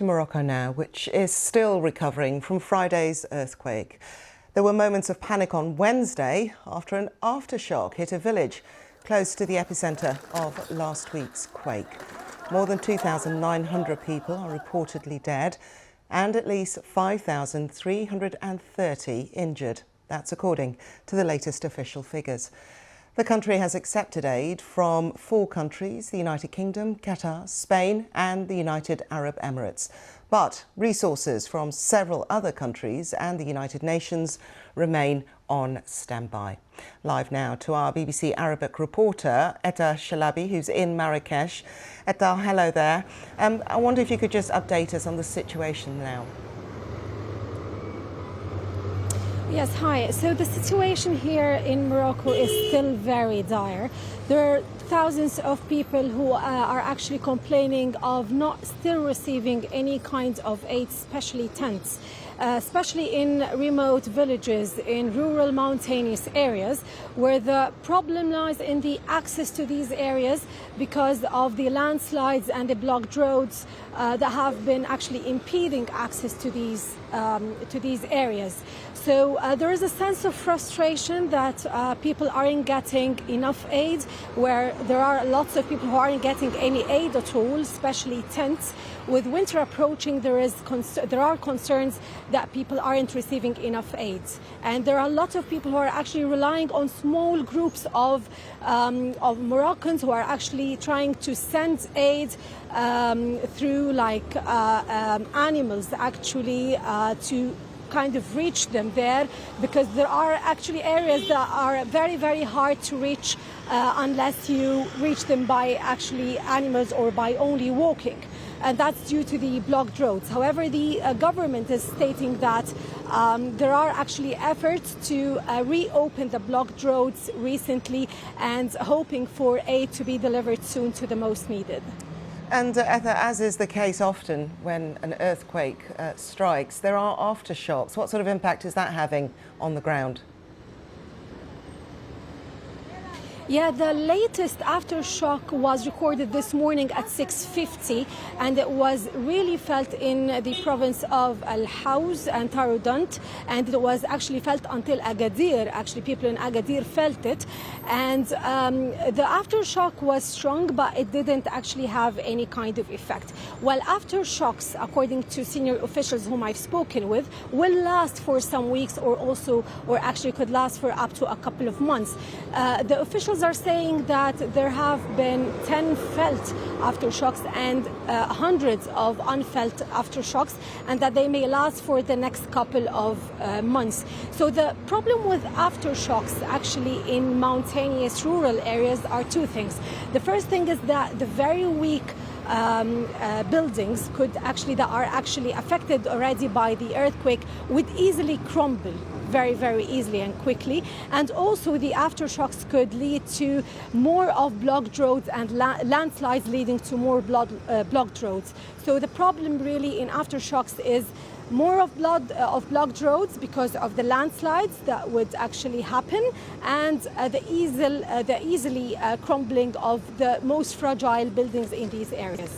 to Morocco now, which is still recovering from Friday's earthquake. There were moments of panic on Wednesday after an aftershock hit a village close to the epicentre of last week's quake. More than 2,900 people are reportedly dead and at least 5,330 injured. That's according to the latest official figures. The country has accepted aid from 4 countries, the United Kingdom, Qatar, Spain and the United Arab Emirates. But resources from several other countries and the United Nations remain on standby. Live now to our BBC Arabic reporter, Etta Shalabi, who's in Marrakesh. Etta, hello there. I wonder if you could just update us on the situation now. Yes, hi. So the situation here in Morocco is still very dire. There are thousands of people who are actually complaining of not still receiving any kind of aid, especially tents. Especially in remote villages, in rural mountainous areas, where the problem lies in the access to these areas because of the landslides and the blocked roads that have been actually impeding access to these areas. So there is a sense of frustration that people aren't getting enough aid, where there are lots of people who aren't getting any aid at all, especially tents. With winter approaching, there are concerns that people aren't receiving enough aid. And there are a lot of people who are actually relying on small groups of Moroccans who are actually trying to send aid through animals actually to kind of reach them there, because there are actually areas that are very, very hard to reach unless you reach them by actually animals or by only walking. And that's due to the blocked roads. However, the government is stating that there are actually efforts to reopen the blocked roads recently and hoping for aid to be delivered soon to the most needed. And as is the case often when an earthquake strikes, there are aftershocks. What sort of impact is that having on the ground? Yeah, the latest aftershock was recorded this morning at 6:50, and it was really felt in the province of Al Haus and Taroudant, and it was actually felt until Agadir. Actually, people in Agadir felt it, and the aftershock was strong, but it didn't actually have any kind of effect. While aftershocks, according to senior officials whom I've spoken with, will last for some weeks or actually could last for up to a couple of months. The officials are saying that there have been 10 felt aftershocks and hundreds of unfelt aftershocks, and that they may last for the next couple of months. So the problem with aftershocks actually in mountainous rural areas are 2 things. The first thing is that the very weak buildings that are actually affected already by the earthquake would easily crumble very, very easily and quickly. And also the aftershocks could lead to more of blocked roads and landslides, leading to more blocked roads. So the problem really in aftershocks is more of blocked roads because of the landslides that would actually happen, and the easily crumbling of the most fragile buildings in these areas.